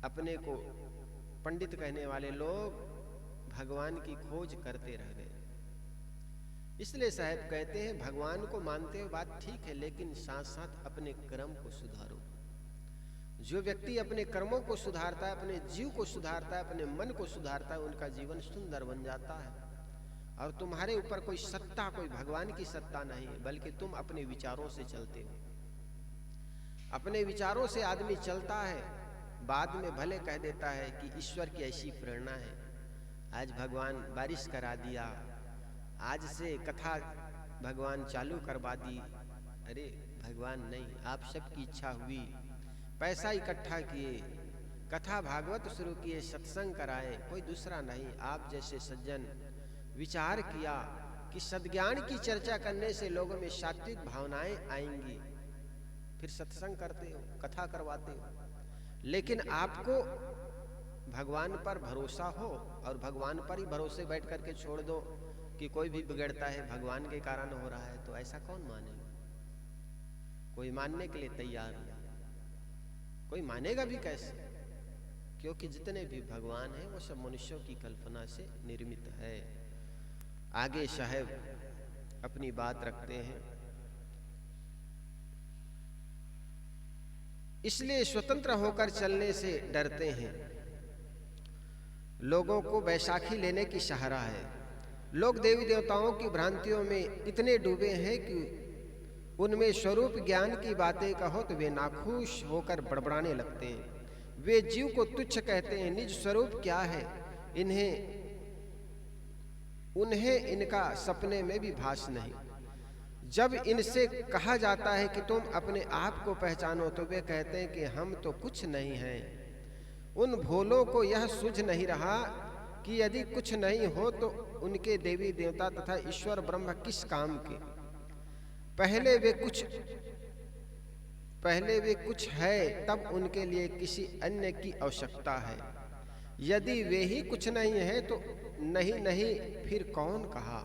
अपने को पंडित कहने वाले लोग भगवान की खोज करते रह गए। इसलिए साहब कहते हैं भगवान को मानते हो बात ठीक है, लेकिन साथ साथ अपने कर्म को सुधारो। जो व्यक्ति अपने कर्मों को सुधारता है, अपने जीव को सुधारता है, अपने मन को सुधारता है, उनका जीवन सुंदर बन जाता है। और तुम्हारे ऊपर कोई सत्ता, कोई भगवान की सत्ता नहीं, बल्कि तुम अपने विचारों से चलते हो। अपने विचारों से आदमी चलता है, बाद में भले कह देता है कि ईश्वर की ऐसी प्रेरणा है, आज भगवान बारिश करा दिया, आज से कथा भगवान चालू करवा दी। अरे भगवान नहीं, आप सबकी इच्छा हुई, पैसा इकट्ठा किए, कथा भागवत शुरू किए, सत्संग कराए, कोई दूसरा नहीं, आप जैसे सज्जन विचार किया कि सद्ज्ञान की चर्चा करने से लोगों में सात्विक भावनाएं आएंगी, फिर सत्संग करते हो, कथा करवाते हो। लेकिन आपको भगवान पर भरोसा हो और भगवान पर ही भरोसे बैठ करके छोड़ दो कि कोई भी बिगड़ता है भगवान के कारण हो रहा है, तो ऐसा कौन मानेगा? कोई मानने के लिए तैयार नहीं, कोई मानेगा भी कैसे? क्योंकि जितने भी भगवान हैं वो सब मनुष्यों की कल्पना से निर्मित है। आगे साहब अपनी बात रखते हैं, इसलिए स्वतंत्र होकर चलने से डरते हैं। लोगों को बैसाखी लेने की सहारा है। लोग देवी देवताओं की भ्रांतियों में इतने डूबे हैं कि उनमें स्वरूप ज्ञान की बातें कहो तो वे नाखुश होकर बड़बड़ाने लगते हैं। वे जीव को तुच्छ कहते हैं, निज स्वरूप क्या है उन्हें इनका सपने में भी भास नहीं। जब इनसे कहा जाता है कि तुम अपने आप को पहचानो तो वे कहते हैं कि हम तो कुछ नहीं हैं। उन भोलों को यह सूझ नहीं रहा कि यदि कुछ नहीं हो तो उनके देवी देवता तथा ईश्वर ब्रह्म किस काम के। पहले वे कुछ है, तब उनके लिए किसी अन्य की आवश्यकता है। यदि वे ही कुछ नहीं है तो नहीं फिर कौन कहा।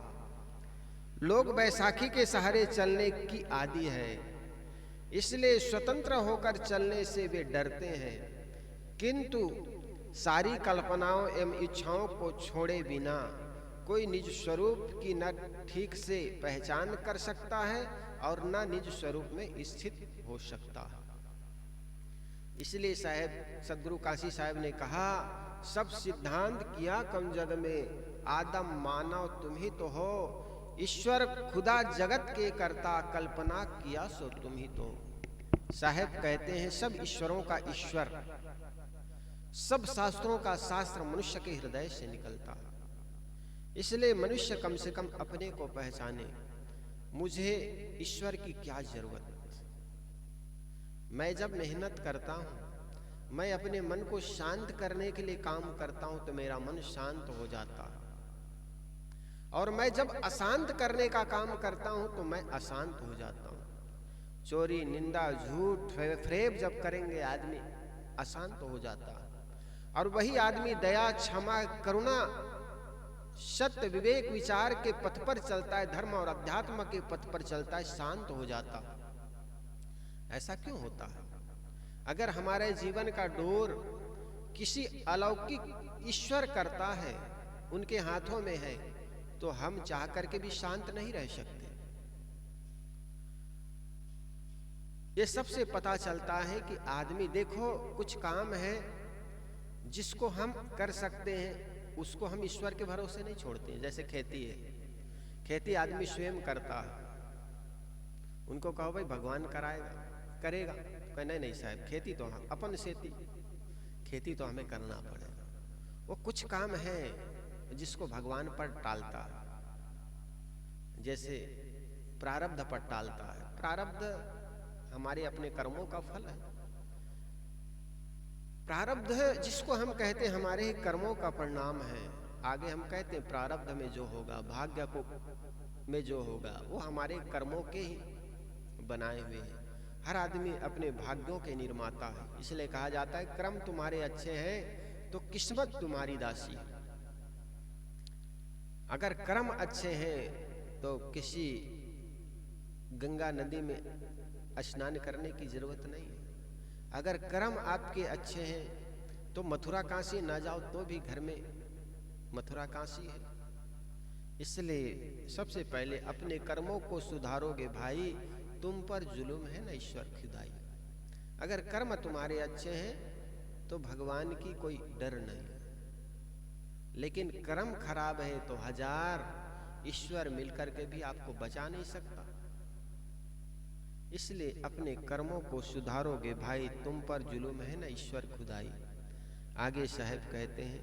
लोग बैसाखी के सहारे चलने की आदी है, इसलिए स्वतंत्र होकर चलने से वे डरते हैं। किंतु सारी कल्पनाओं एवं इच्छाओं को छोड़े बिना कोई निज स्वरूप की न ठीक से पहचान कर सकता है और न निज स्वरूप में स्थित हो सकता है। इसलिए साहब सदगुरु काशी साहब ने कहा, सब सिद्धांत किया कम जग में, आदम मानव तुम ही तो हो। ईश्वर खुदा जगत के करता, कल्पना किया सो तुम ही तो। साहब कहते हैं सब ईश्वरों का ईश्वर, सब शास्त्रों का शास्त्र मनुष्य के हृदय से निकलता। इसलिए मनुष्य कम से कम अपने को पहचाने, मुझे ईश्वर की क्या जरूरत। मैं जब मेहनत करता हूँ, मैं अपने मन को शांत करने के लिए काम करता हूँ तो मेरा मन शांत हो जाता है। और मैं जब अशांत करने का काम करता हूँ तो मैं अशांत हो जाता हूँ। चोरी, निंदा, झूठ, फरेब जब करेंगे आदमी अशांत हो जाता है। और वही आदमी दया, क्षमा, करुणा, सत्य, विवेक, विचार के पथ पर चलता है, धर्म और अध्यात्म के पथ पर चलता है, शांत हो जाता है। ऐसा क्यों होता है? अगर हमारे जीवन का डोर किसी अलौकिक ईश्वर करता है, उनके हाथों में है, तो हम चाह करके भी शांत नहीं रह सकते। ये सबसे पता चलता है कि आदमी, देखो कुछ काम है जिसको हम कर सकते हैं, उसको हम ईश्वर के भरोसे नहीं छोड़ते हैं। जैसे खेती है, खेती आदमी स्वयं करता है, उनको कहो भाई भगवान करेगा, कहे नहीं साहब, खेती तो हम अपन सेती, खेती तो हमें करना पड़ेगा। वो कुछ काम है जिसको भगवान पर टालता है, जैसे प्रारब्ध पर टालता है। प्रारब्ध हमारे अपने कर्मों का फल है। प्रारब्ध जिसको हम कहते हैं हमारे ही कर्मों का परिणाम है। आगे हम कहते हैं प्रारब्ध में जो होगा, भाग्य को में जो होगा, वो हमारे कर्मों के ही बनाए हुए हैं। हर आदमी अपने भाग्यों के निर्माता है। इसलिए कहा जाता है कर्म तुम्हारे अच्छे हैं तो किस्मत तुम्हारी दासी है। अगर कर्म अच्छे हैं तो किसी गंगा नदी में स्नान करने की जरूरत नहीं है। अगर कर्म आपके अच्छे हैं तो मथुरा काशी ना जाओ तो भी घर में मथुरा काशी है। इसलिए सबसे पहले अपने कर्मों को सुधारोगे भाई, तुम पर जुल्म है ना ईश्वर खुदाई। अगर कर्म तुम्हारे अच्छे हैं तो भगवान की कोई डर नहीं, लेकिन कर्म खराब है तो हजार ईश्वर मिलकर के भी आपको बचा नहीं सकता। इसलिए अपने कर्मों को सुधारोगे भाई, तुम पर जुल्म है ना ईश्वर खुदाई। आगे साहब कहते हैं,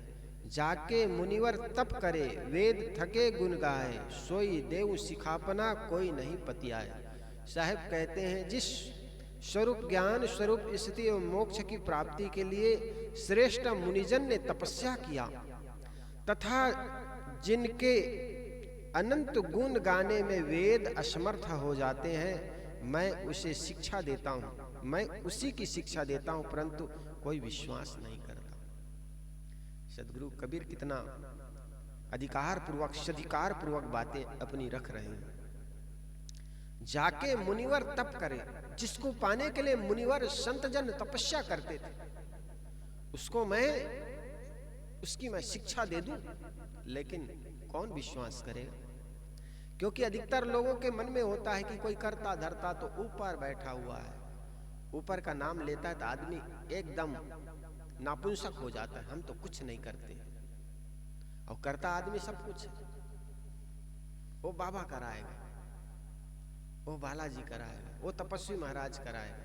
जाके मुनिवर तप करे, वेद थके गुण गाए, सोई देव सिखापना कोई नहीं पतियाए। साहब कहते हैं, जिस स्वरूप ज्ञान स्वरूप स्थिति एवं मोक्ष की प्राप्ति के लिए श्रेष्ठ मुनिजन ने तपस्या किया तथा जिनके अनंत गुण गाने में वेद असमर्थ हो जाते हैं, मैं उसे शिक्षा देता हूँ, मैं उसी की शिक्षा देता हूँ, परंतु कोई विश्वास नहीं करता। सदगुरु कबीर कितना अधिकार पूर्वक सधिकार पूर्वक बातें अपनी रख रहे हैं। जाके मुनिवर तप करे, जिसको पाने के लिए मुनिवर संत जन तपस्या करते थे, उसको उसकी मैं शिक्षा दे दूं, लेकिन कौन विश्वास करेगा? क्योंकि अधिकतर लोगों के मन में होता है कि कोई करता धरता तो ऊपर बैठा हुआ है, ऊपर का नाम लेता है तो आदमी एकदम नापुंसक हो जाता है, हम तो कुछ नहीं करते, और करता आदमी सब कुछ है। वो बाबा कराएगा, वो बालाजी कराएगा, वो तपस्वी महाराज कराएगा।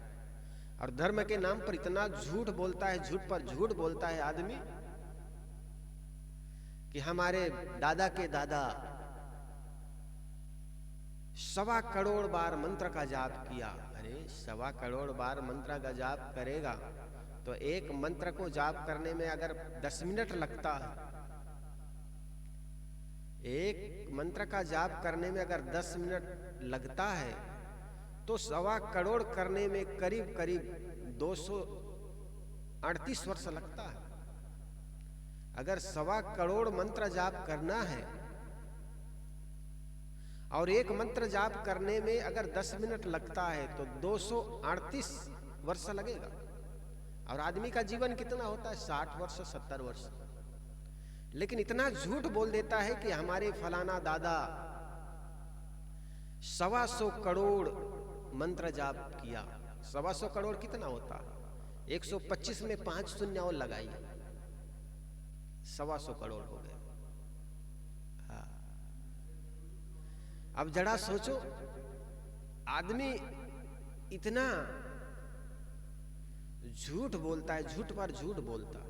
और धर्म के नाम पर इतना झूठ बोलता है, झूठ पर झूठ बोलता है आदमी कि हमारे दादा के दादा 1.25 करोड़ बार मंत्र का जाप किया। अरे 1.25 करोड़ बार मंत्र का जाप करेगा तो एक मंत्र को जाप करने में अगर 10 मिनट लगता है, एक मंत्र का जाप करने में अगर 10 मिनट लगता है, तो 1.25 करोड़ करने में करीब करीब 238 वर्ष लगता है। अगर 1.25 करोड़ मंत्र जाप करना है और एक मंत्र जाप करने में अगर 10 मिनट लगता है तो 238 वर्ष लगेगा। और आदमी का जीवन कितना होता है? 60 वर्ष 70 वर्ष। लेकिन इतना झूठ बोल देता है कि हमारे फलाना दादा 125 करोड़ मंत्र जाप किया। 125 करोड़ कितना होता है? 125 में 5 शून्य और लगाइए, 125 करोड़ हो गए। हाँ, अब जरा सोचो, आदमी इतना झूठ बोलता है, झूठ पर झूठ बोलता है।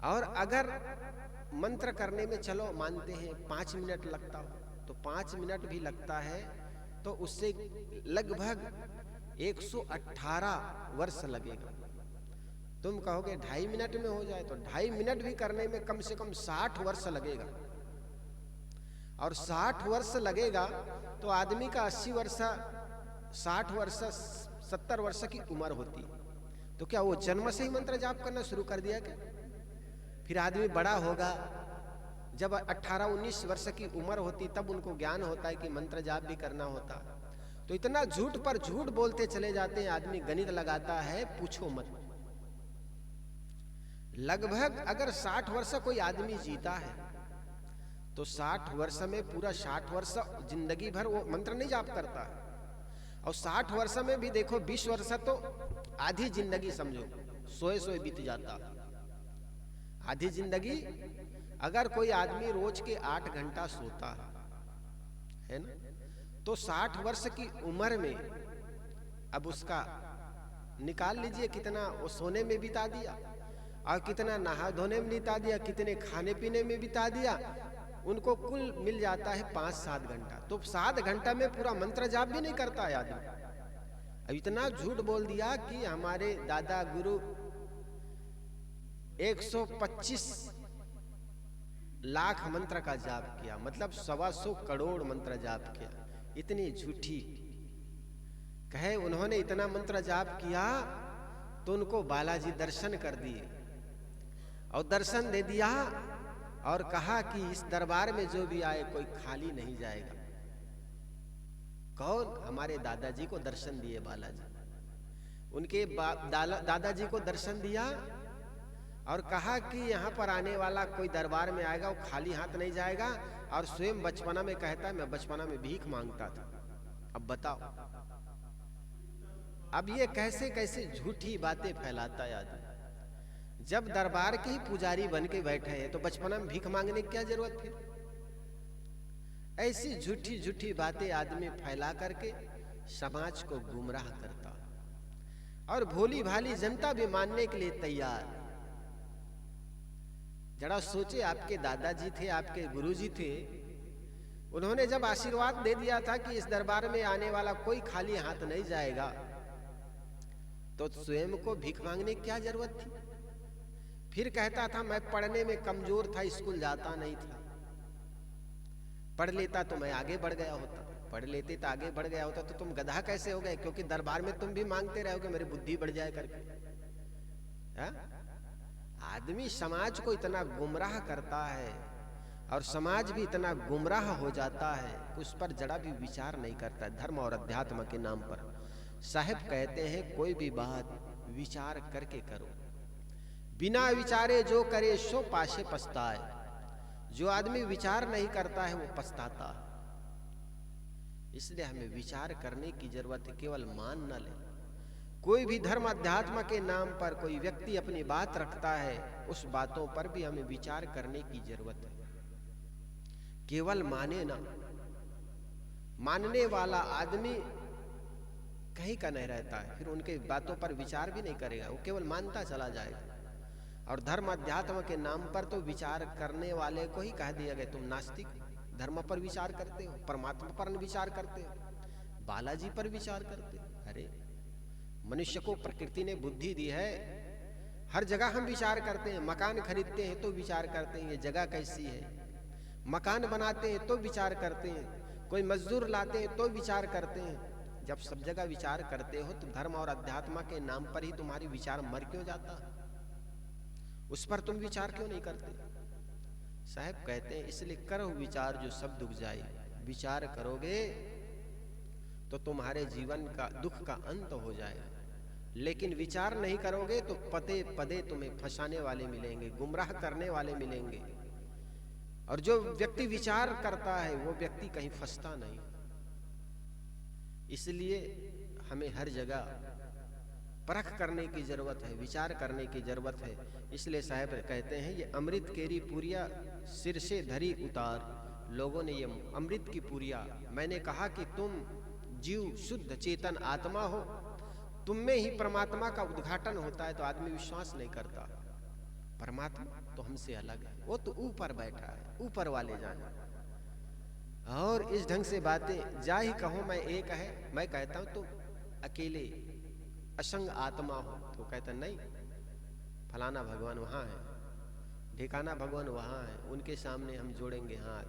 और अगर मंत्र करने में चलो मानते हैं 5 मिनट लगता हो, तो 5 मिनट भी लगता है तो उससे लगभग 118 वर्ष लगेगा। तुम कहोगे 2.5 मिनट में हो जाए, तो 2.5 मिनट भी करने में कम से कम 60 वर्ष लगेगा। और 60 वर्ष लगेगा तो आदमी का 80 वर्ष 60 वर्ष 70 वर्ष की उम्र होती, तो क्या वो जन्म से ही मंत्र जाप करना शुरू कर दिया क्या? फिर आदमी बड़ा होगा, जब 18-19 वर्ष की उम्र होती तब उनको ज्ञान होता है कि मंत्र जाप भी करना होता। तो इतना झूठ पर झूठ बोलते चले जाते हैं, आदमी गणित लगाता है पूछो मत। लगभग अगर 60 वर्ष कोई आदमी जीता है तो 60 वर्ष में पूरा 60 वर्ष जिंदगी भर वो मंत्र नहीं जाप करता है। और 60 वर्ष में भी देखो 20 वर्ष तो आधी जिंदगी समझो, सोए बीत जाता। आधी जिंदगी अगर कोई आदमी रोज के 8 घंटा सोता है ना, तो 60 वर्ष की उम्र में अब उसका निकाल लीजिए कितना वो सोने में बिता दिया, और कितना नहा धोने में बिता दिया, कितने खाने पीने में बिता दिया। उनको कुल मिल जाता है 5-7 घंटा। तो 7 घंटा में पूरा मंत्र जाप भी नहीं करता है आदमी। अब इतना झूठ बोल दिया कि हमारे दादा गुरु 125 लाख मंत्र का जाप किया, मतलब 125 करोड़ मंत्र जाप किया। इतनी झूठी कहे उन्होंने इतना मंत्र जाप किया तो उनको बालाजी दर्शन कर दिए, और दर्शन दे दिया और कहा कि इस दरबार में जो भी आए कोई खाली नहीं जाएगा। कौन? हमारे दादाजी को दर्शन दिए बालाजी। उनके दादाजी को दर्शन दिया और कहा कि यहाँ पर आने वाला कोई दरबार में आएगा वो खाली हाथ नहीं जाएगा, और स्वयं बचपना में कहता है मैं बचपना में भीख मांगता था। अब बताओ, अब ये कैसे कैसे झूठी बातें फैलाता है आदमी। जब दरबार के ही पुजारी बन के बैठे हैं तो बचपना में भीख मांगने की क्या जरूरत फिर? ऐसी झूठी झूठी बातें आदमी फैला करके समाज को गुमराह करता, और भोली भाली जनता भी मानने के लिए तैयार। जरा सोचे, आपके दादाजी थे, आपके गुरुजी थे, उन्होंने जब आशीर्वाद दे दिया था कि इस दरबार में आने वाला कोई खाली हाथ नहीं जाएगा, तो स्वयं को भीख मांगने की क्या जरूरत थी? फिर कहता था मैं पढ़ने में कमजोर था, स्कूल जाता नहीं था, पढ़ लेता तो मैं आगे बढ़ गया होता, पढ़ लेते तो आगे बढ़ गया होता। तो तुम गधा कैसे हो गए? क्योंकि दरबार में तुम भी मांगते रहोगे मेरी बुद्धि बढ़ जाए करके। हा? आदमी समाज को इतना गुमराह करता है और समाज भी इतना गुमराह हो जाता है, उस पर जरा भी विचार नहीं करता। धर्म और अध्यात्म के नाम पर साहब कहते हैं कोई भी बात विचार करके करो, बिना विचारे जो करे सो पाछे पछताए। जो आदमी विचार नहीं करता है वो पछताता है। इसलिए हमें विचार करने की जरूरत है, केवल मान न ले। कोई भी धर्म अध्यात्म के नाम पर कोई व्यक्ति अपनी बात रखता है, उस बातों पर भी हमें विचार करने की जरूरत है, केवल माने ना। मानने वाला आदमी कहीं का नहीं रहता है, फिर उनके बातों पर विचार भी नहीं करेगा, वो केवल मानता चला जाएगा। और धर्म अध्यात्म के नाम पर तो विचार करने वाले को ही कह दिया गया तुम नास्तिक, धर्म पर विचार करते हो, परमात्मा पर विचार करते हो, बालाजी पर विचार करते हो। अरे मनुष्य को प्रकृति ने बुद्धि दी है, हर जगह हम विचार करते हैं। मकान खरीदते हैं तो विचार करते हैं ये जगह कैसी है, मकान बनाते हैं तो विचार करते हैं, कोई मजदूर लाते हैं तो विचार करते हैं। जब सब जगह विचार करते हो तो धर्म और अध्यात्म के नाम पर ही तुम्हारी विचार मर क्यों जाता? उस पर तुम विचार क्यों नहीं करते? साहब कहते हैं इसलिए करो विचार जो सब दुख जाए। विचार करोगे तो तुम्हारे जीवन का दुख का अंत हो जाएगा, लेकिन विचार नहीं करोगे तो पदे पदे तुम्हें फंसाने वाले मिलेंगे, गुमराह करने वाले मिलेंगे। और जो व्यक्ति विचार करता है वो व्यक्ति कहीं फंसता नहीं। इसलिए हमें हर जगह परख करने की जरूरत है, विचार करने की जरूरत है। इसलिए साहब कहते हैं ये अमृत केरी पुरिया सिर से धरी उतार। लोगों ने ये अमृत की पुरिया, मैंने कहा कि तुम जीव शुद्ध चेतन आत्मा हो, तुम में ही परमात्मा का उद्घाटन होता है, तो आदमी विश्वास नहीं करता। परमात्मा तो हमसे अलग है, वो तो ऊपर बैठा है, ऊपर वाले जाने। और इस ढंग से बातें जा ही कहो मैं एक है, मैं कहता हूं तुम अकेले असंग आत्मा हो, तो कहता नहीं फलाना भगवान वहां है, ढिकाना भगवान वहां है, उनके सामने हम जोड़ेंगे हाथ,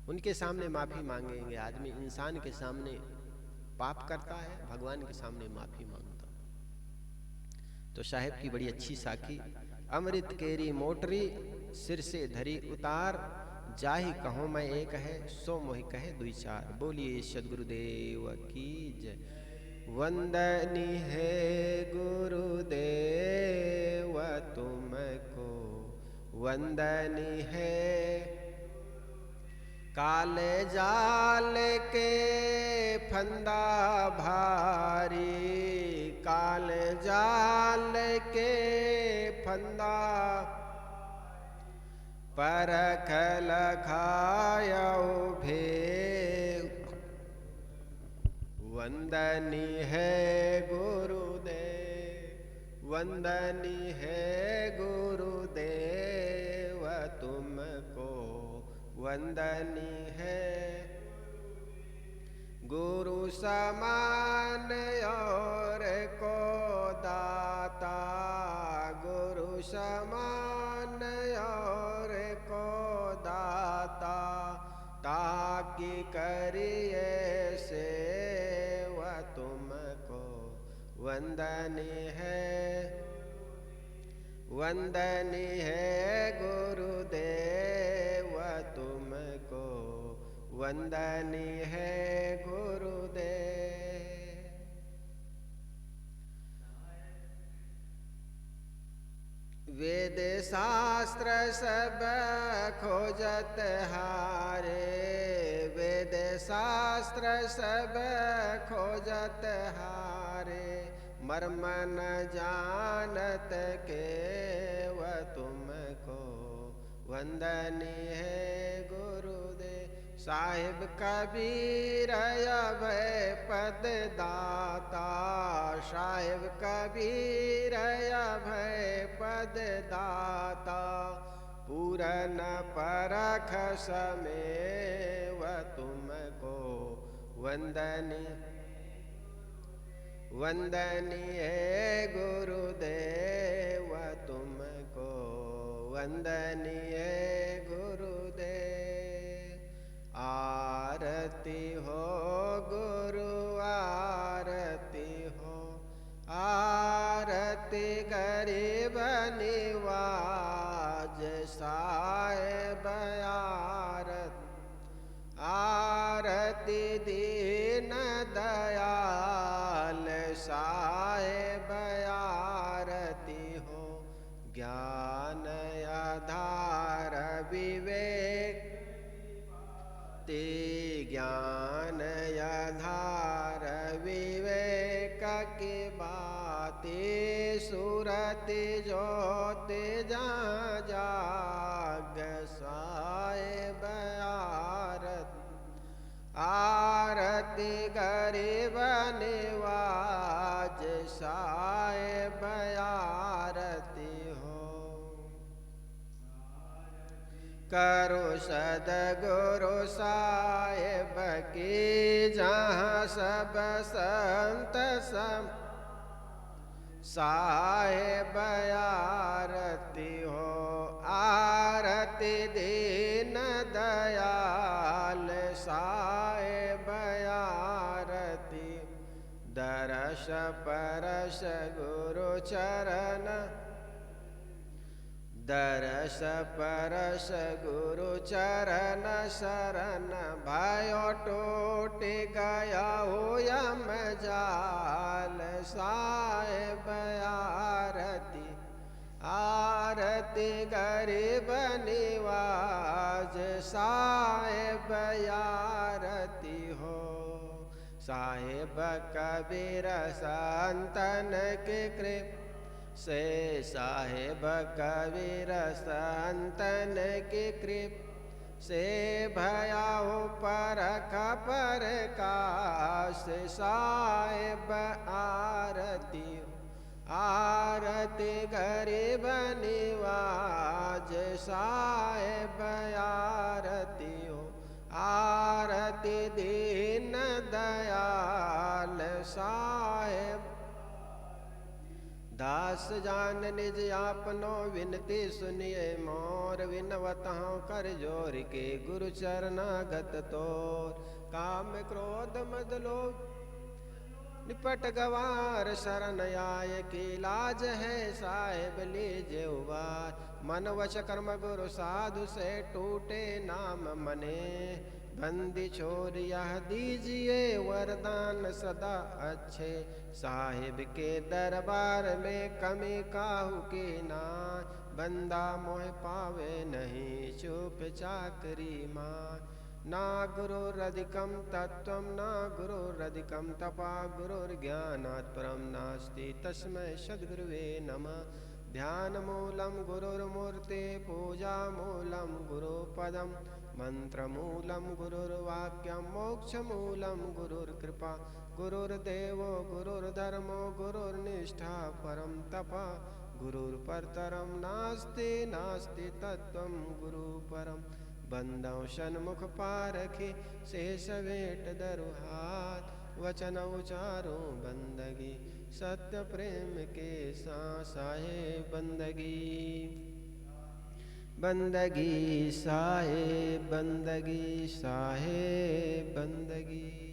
उनके सामने माफी मांगेंगे। आदमी इंसान के सामने पाप करता है, भगवान के सामने माफी मांगता। तो साहेब की बड़ी अच्छी साखी, अमृत केरी मोटरी सिर से धरी उतार, जाहि कहो मैं एक है सो मोहि कहे दुई चार। बोलिए सद्गुरुदेव की जय। वंदनी है गुरुदेव तुमको, वंदनी है काले जाल के फंदा भारी, काले जाल के फंदा परख लखायो भेव। वंदनी है गुरुदेव, वंदनी है गुरुदेव तुमको, वंदनी है गुरु समान और को दाता, गुरु समान और को दाता, ताकि करिए सेवा तुमको, वंदनी है, वंदनी है गुरुदेव तुमको, वंदनी है गुरुदेव। वेद शास्त्र सब खोजत हारे, वेद शास्त्र सब खोजत हारे, मर्म न जानत के वह तुमको वंदनीय है गुरुदेव। साहिब कबीर अभय पद दाता, साहिब कबीर अभय पद दाता, पूरन परख समय वह तुमको वंदनीय वंदनीय गुरुदेव, तुमको वंदनीय गुरुदेव। आरती हो गुरु आरती हो, आरती गरीब निवाज साहेब आरती, आरती दीन दयाल साहेब आरती हो, ज्ञान आधार विवेक ते ज्ञान आधार विवेक की बातें, सूरति ज्योति जहाँ जाग साहेब आरती, आरती गरीब निवाज साहेब आरती हो। करो सदगुरु साहेब की जहाँ सब संत सम, साहेब आरती हो, आरती दीन दयाल साहेब आरती, दरस परस गुरु चरण, दरस परस गुरु चरण शरण, भयो टूट गया हो यम जाल साहेब आरती, आरती गरीब निवाज साहेब आरती हो। साहेब कबीर संतन के कृप से, साहेब कबीर संतन की कृप से, भया हो परख परकाश साहेब आरती, आरती गरीब निवाज साहेब आरती हो, आरती दीन दयाल साहेब। दास जान निज आपनो विनती सुनिए मोर, विनवत हूँ कर जोर के गुरु चरणागत तोर। काम क्रोध मद लोभ निपट गवार, शरण आय की लाज है साहेब लीजे उबार। मन वच कर्म गुरु साधु से टूटे नाम मने, बंदी छोर यह दीजिए वरदान सदा अच्छे। साहिब के दरबार में कमी काहू की ना, बंदा मोह पावे नहीं चुप चाकरी मां। ना गुरुरधिकं तत्त्वं न गुरुरधिकं तपा, गुरुर्ज्ञानात् परं नास्ति तस्मै सद्गुरुवे नमः। ध्यानमूलं गुरुर्मूर्ते, पूजामूलं गुरुपदं, मंत्रमूलं गुरुर्वाक्यं, मोक्षमूलं गुरुर्कृपा। गुरुर्देवो गुरुर्धर्मो गुरुर्निष्ठा परं तपः, गुरुर्परतरं नास्ति नास्ति तत्त्वं गुरुपरम्। बंदौ सन्मुख पारखी शेष भेंट दरु हाथ, वचन उचारो बंदगी सत्य प्रेम के साहे बंदगी। बंदगी साहे बंदगी साहे बंदगी।